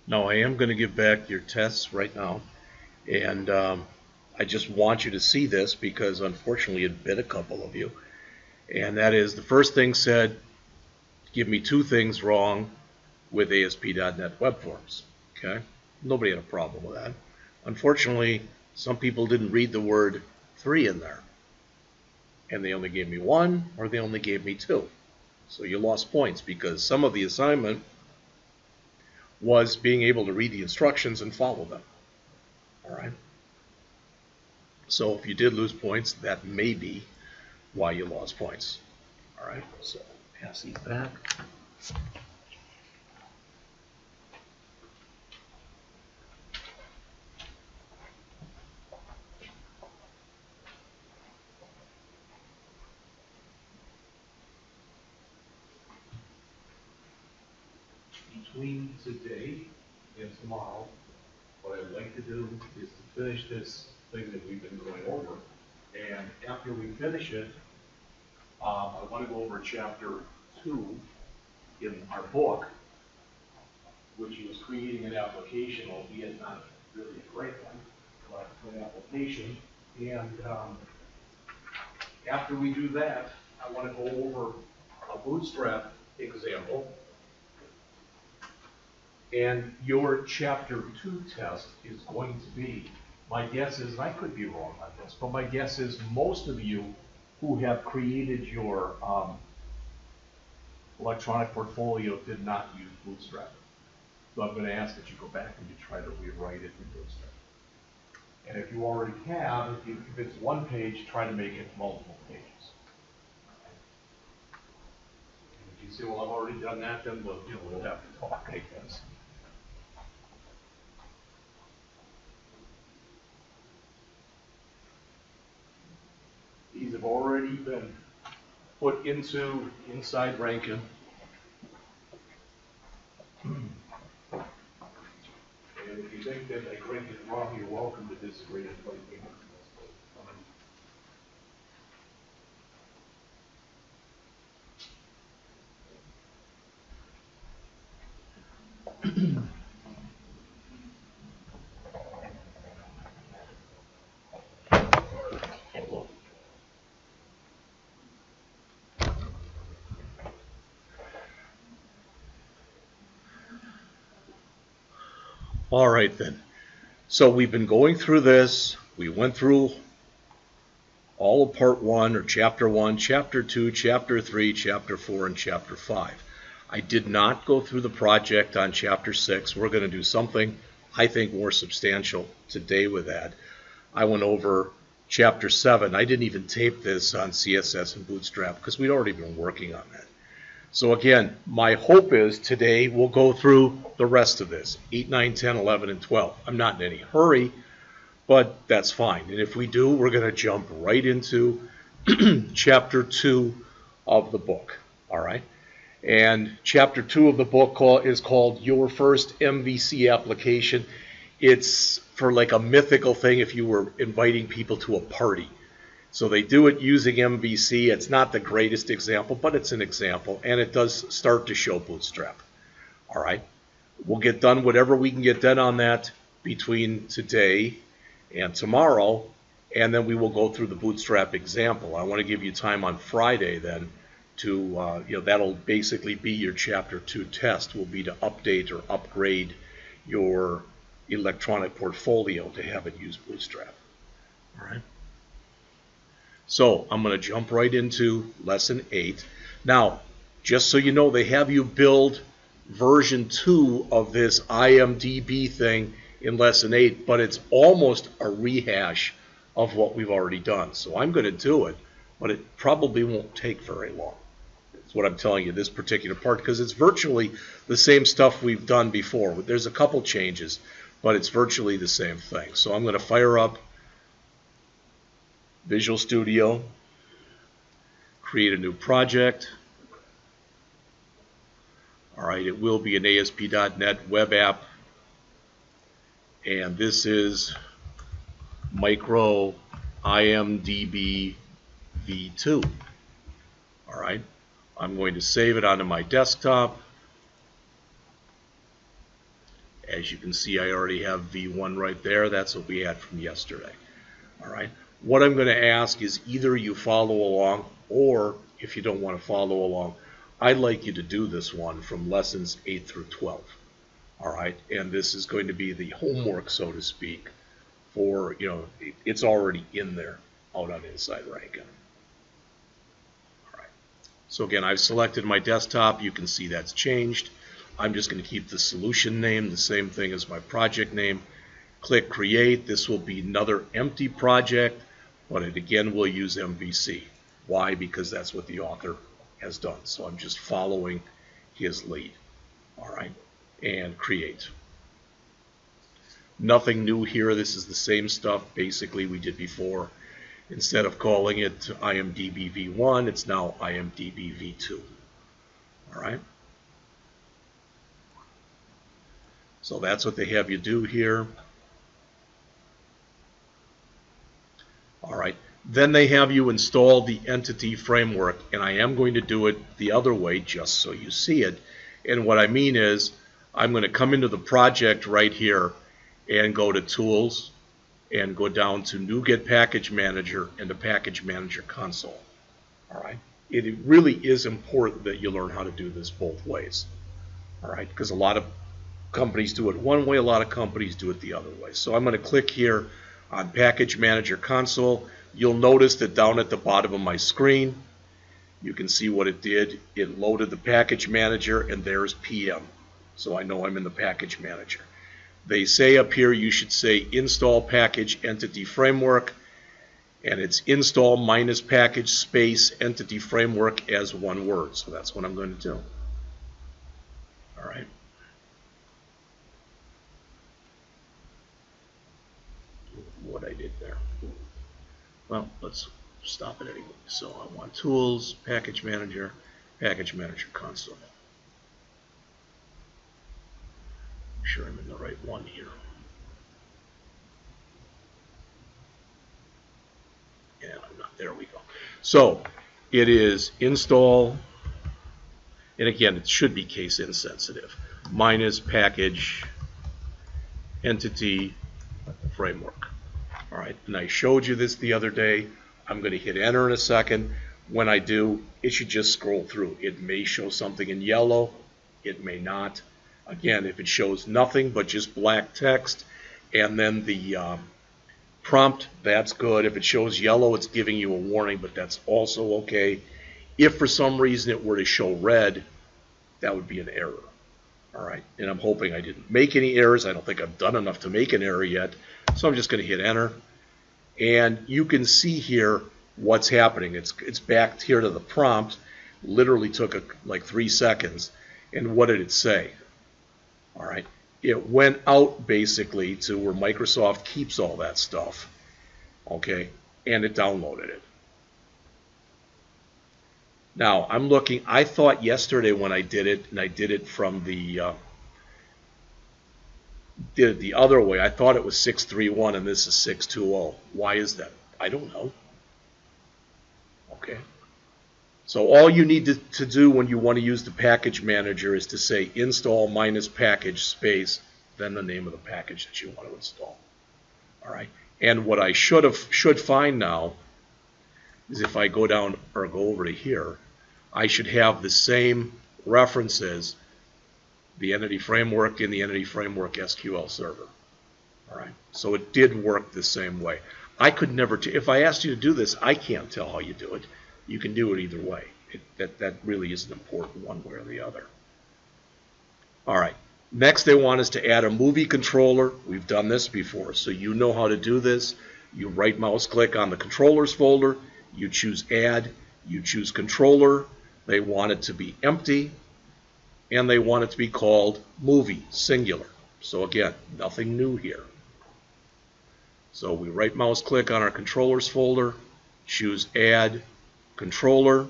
Now I am going to give back your tests right now, and I just want you to see this because unfortunately it bit a couple of you. And that is, the first thing said, give me 2 things wrong with ASP.NET Web Forms. Okay? Nobody had a problem with that. Unfortunately, some people didn't read the word 3 in there. And they only gave me 1, or they only gave me 2. So you lost points because some of the assignment was being able to read the instructions and follow them. All right? So if you did lose points, that may be why you lost points. All right? So pass these back. Between today and tomorrow, what I'd like to do is to finish this thing that we've been going over. And after we finish it, I want to go over chapter 2 in our book, which is creating an application, albeit not really a great one, but an application. And after we do that, I want to go over a Bootstrap example. And your chapter 2 test is going to be, my guess is, and I could be wrong on this, but my guess is most of you who have created your electronic portfolio did not use Bootstrap. So I'm going to ask that you go back and you try to rewrite it in Bootstrap. And if you already have, if it's 1 page, try to make it multiple pages. And if you say, well, I've already done that, then we'll have to talk, I guess. These have already been put into inside Rankin. And if you think that I cranked it wrong, you're welcome to disagree and fight me. All right then. So we've been going through this. We went through all of part 1 or chapter 1, chapter 2, chapter 3, chapter 4, and chapter 5. I did not go through the project on chapter 6. We're going to do something, I think, more substantial today with that. I went over chapter 7. I didn't even tape this on CSS and Bootstrap because we'd already been working on that. So again, my hope is today we'll go through the rest of this, 8, 9, 10, 11, and 12. I'm not in any hurry, but that's fine. And if we do, we're going to jump right into chapter 2 of the book, all right? And chapter 2 of the book is called Your First MVC Application. It's for like a mythical thing if you were inviting people to a party. So they do it using MVC. It's not the greatest example, but it's an example, and it does start to show Bootstrap. All right, we'll get done whatever we can get done on that between today and tomorrow, and then we will go through the Bootstrap example. I want to give you time on Friday then to, that'll basically be your chapter 2 test, will be to update or upgrade your electronic portfolio to have it use Bootstrap. All right. So I'm going to jump right into Lesson 8. Now, just so you know, they have you build version 2 of this IMDb thing in Lesson 8, but it's almost a rehash of what we've already done. So I'm going to do it, but it probably won't take very long. That's what I'm telling you, this particular part, because it's virtually the same stuff we've done before. There's a couple changes, but it's virtually the same thing. So I'm going to fire up Visual Studio, create a new project. All right, it will be an ASP.NET web app, and this is Micro IMDb v2. All right, I'm going to save it onto my desktop. As you can see, I already have V1 right there. That's what we had from yesterday. All right. What I'm going to ask is either you follow along, or if you don't want to follow along, I'd like you to do this one from lessons 8 through 12. All right. And this is going to be the homework, so to speak, for, it's already in there out on Inside Rankin. All right. So again, I've selected my desktop. You can see that's changed. I'm just going to keep the solution name the same thing as my project name. Click Create. This will be another empty project, but it again will use MVC. Why? Because that's what the author has done. So I'm just following his lead. All right. And Create. Nothing new here. This is the same stuff basically we did before. Instead of calling it IMDb V1, it's now IMDb V2. All right. So that's what they have you do here. All right. Then they have you install the entity framework, and I am going to do it the other way just so you see it. And what I mean is I'm going to come into the project right here and go to Tools and go down to NuGet Package Manager and the Package Manager console. All right. It really is important that you learn how to do this both ways. All right, because a lot of companies do it one way, a lot of companies do it the other way. So I'm going to click here on Package Manager Console. You'll notice that down at the bottom of my screen, you can see what it did. It loaded the Package Manager, and there's PM. So I know I'm in the Package Manager. They say up here you should say Install Package Entity Framework, and it's install minus package space entity framework as one word. So that's what I'm going to do. All right. What I did there. Well, let's stop it anyway. So I want Tools, Package Manager Console. Make sure I'm in the right one here. And I'm not. There we go. So it is install, and again, it should be case insensitive, minus package entity framework. All right, and I showed you this the other day. I'm going to hit enter in a second. When I do, it should just scroll through. It may show something in yellow. It may not. Again, if it shows nothing but just black text and then the prompt, that's good. If it shows yellow, it's giving you a warning, but that's also okay. If for some reason it were to show red, that would be an error. All right, and I'm hoping I didn't make any errors. I don't think I've done enough to make an error yet. So I'm just going to hit enter. And you can see here what's happening. It's back here to the prompt. Literally took like 3 seconds. And what did it say? All right. It went out basically to where Microsoft keeps all that stuff. Okay. And it downloaded it. Now, I'm looking. I thought yesterday when I did it, and I did it from the other way, I thought it was 631 and this is 620. Why is that? I don't know. Okay. So all you need to do when you want to use the package manager is to say install minus package space, then the name of the package that you want to install. All right. And what I should find now is if I go down or go over to here, I should have the same references, the entity framework in the entity framework SQL server. All right. So it did work the same way. I could never, if I asked you to do this, I can't tell how you do it. You can do it either way. That really isn't important one way or the other. All right. Next they want us to add a movie controller. We've done this before, so you know how to do this. You right mouse click on the controllers folder. You choose add. You choose controller. They want it to be empty. And they want it to be called movie, singular. So again, nothing new here. So we right mouse click on our controllers folder. Choose add controller.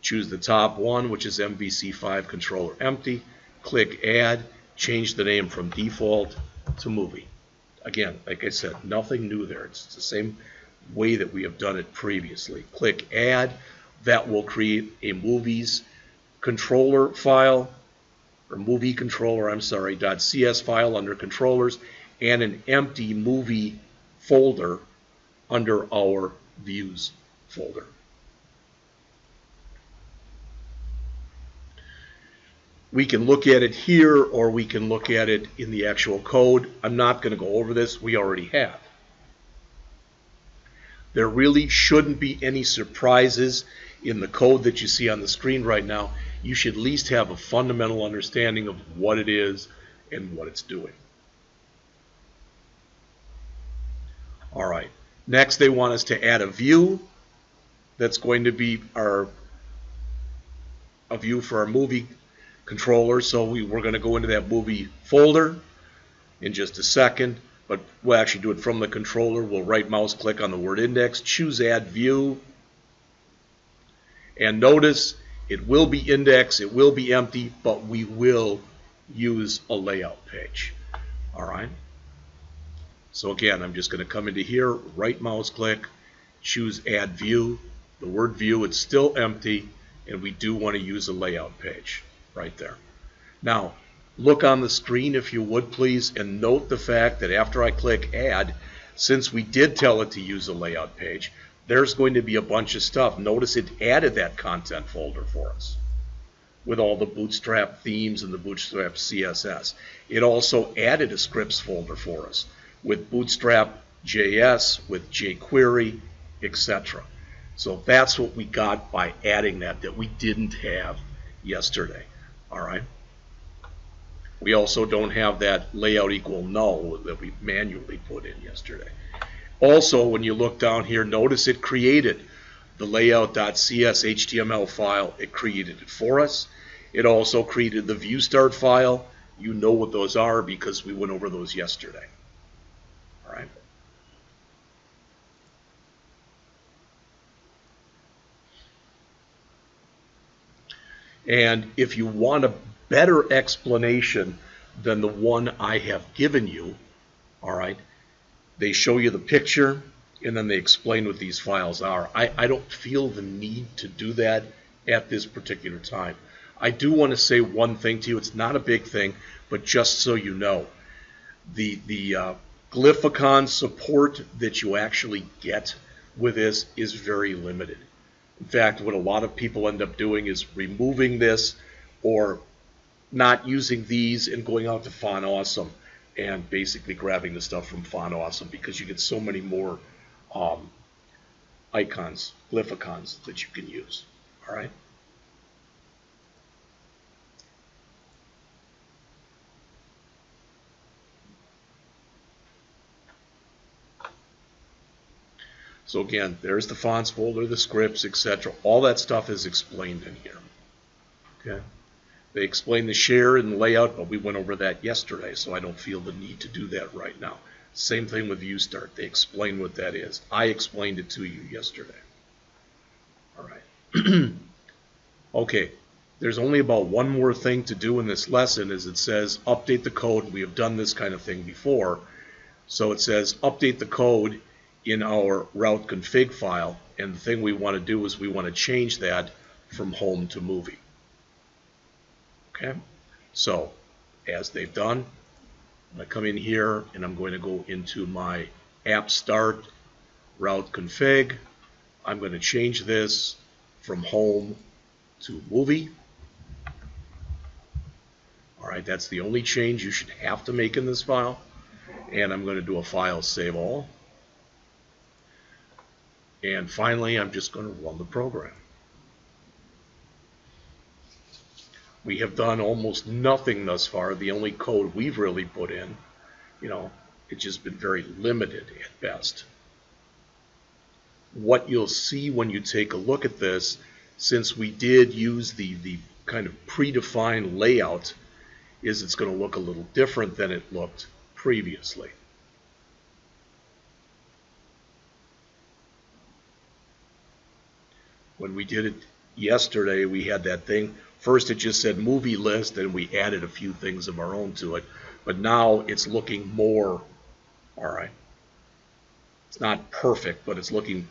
Choose the top one, which is MVC5 controller empty. Click add. Change the name from default to movie. Again, like I said, nothing new there. It's the same way that we have done it previously. Click add. That will create a movies controller file. or movie controller, I'm sorry, .cs file under controllers, and an empty movie folder under our views folder. We can look at it here, or we can look at it in the actual code. I'm not going to go over this. We already have. There really shouldn't be any surprises in the code that you see on the screen right now. You should at least have a fundamental understanding of what it is and what it's doing. All right. Next, they want us to add a view that's going to be a view for our movie controller. So we're going to go into that movie folder in just a second, but we'll actually do it from the controller. We'll right mouse click on the word index, choose add view, and notice it will be index, it will be empty, but we will use a layout page. All right. So again, I'm just going to come into here, right mouse click, choose add view. The word view, it's still empty, and we do want to use a layout page right there. Now, look on the screen if you would please, and note the fact that after I click add, since we did tell it to use a layout page, there's going to be a bunch of stuff. Notice it added that content folder for us with all the Bootstrap themes and the Bootstrap CSS. It also added a scripts folder for us with Bootstrap JS, with jQuery, etc. So that's what we got by adding that we didn't have yesterday. All right. We also don't have that layout equal null that we manually put in yesterday. Also, when you look down here, notice it created the layout.cs HTML file. It created it for us. It also created the view start file. You know what those are because we went over those yesterday. All right. And if you want a better explanation than the one I have given you, all right, they show you the picture and then they explain what these files are. I don't feel the need to do that at this particular time. I do want to say one thing to you. It's not a big thing, but just so you know, the Glyphicon support that you actually get with this is very limited. In fact, what a lot of people end up doing is removing this or not using these and going out to Font Awesome and basically grabbing the stuff from Font Awesome because you get so many more icons, Glyphicons that you can use. All right. So again, there's the fonts folder, the scripts, etc. All that stuff is explained in here. Okay. They explain the share and the layout, but we went over that yesterday, so I don't feel the need to do that right now. Same thing with ViewStart. They explain what that is. I explained it to you yesterday. All right. Okay. There's only about one more thing to do in this lesson, is it says update the code. We have done this kind of thing before. So it says update the code in our route config file, and the thing we want to do is we want to change that from home to movie. Okay, so as they've done, I'm going to come in here and I'm going to go into my app start route config. I'm going to change this from home to movie. All right, that's the only change you should have to make in this file. And I'm going to do a file save all. And finally, I'm just going to run the program. We have done almost nothing thus far. The only code we've really put in, it's just been very limited at best. What you'll see when you take a look at this, since we did use the kind of predefined layout, is it's going to look a little different than it looked previously. When we did it yesterday, we had that thing. First, it just said movie list, and we added a few things of our own to it. But now it's looking more, all right, it's not perfect, but it's looking